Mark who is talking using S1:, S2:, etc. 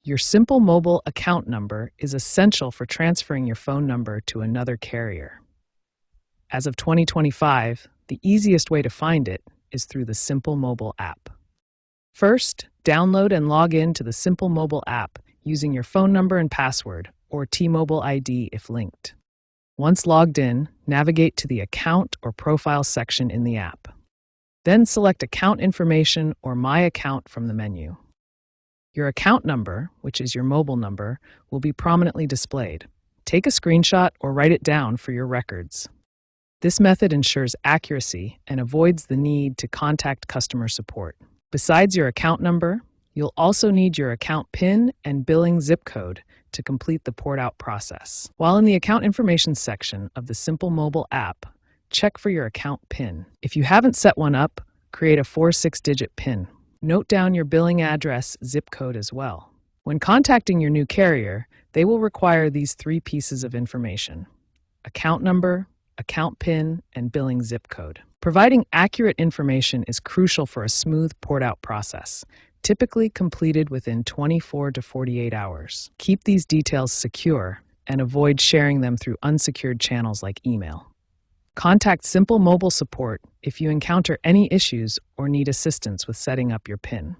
S1: Your Simple Mobile account number is essential for transferring your phone number to another carrier. As of 2025, the easiest way to find it is through the Simple Mobile app. First, download and log in to the Simple Mobile app using your phone number and password, or T-Mobile ID if linked. Once logged in, navigate to the Account or Profile section in the app. Then select Account Information or My Account from the menu. Your account number, which is your mobile number, will be prominently displayed. Take a screenshot or write it down for your records. This method ensures accuracy and avoids the need to contact customer support. Besides your account number, you'll also need your account PIN and billing zip code to complete the port-out process. While in the Account Information section of the Simple Mobile app, check for your account PIN. If you haven't set one up, create a 4-6-digit PIN. Note down your billing address zip code as well. When contacting your new carrier, they will require these 3 pieces of information: account number, account PIN, and billing zip code. Providing accurate information is crucial for a smooth port-out process, typically completed within 24 to 48 hours. Keep these details secure and avoid sharing them through unsecured channels like email. Contact Simple Mobile support if you encounter any issues or need assistance with setting up your PIN.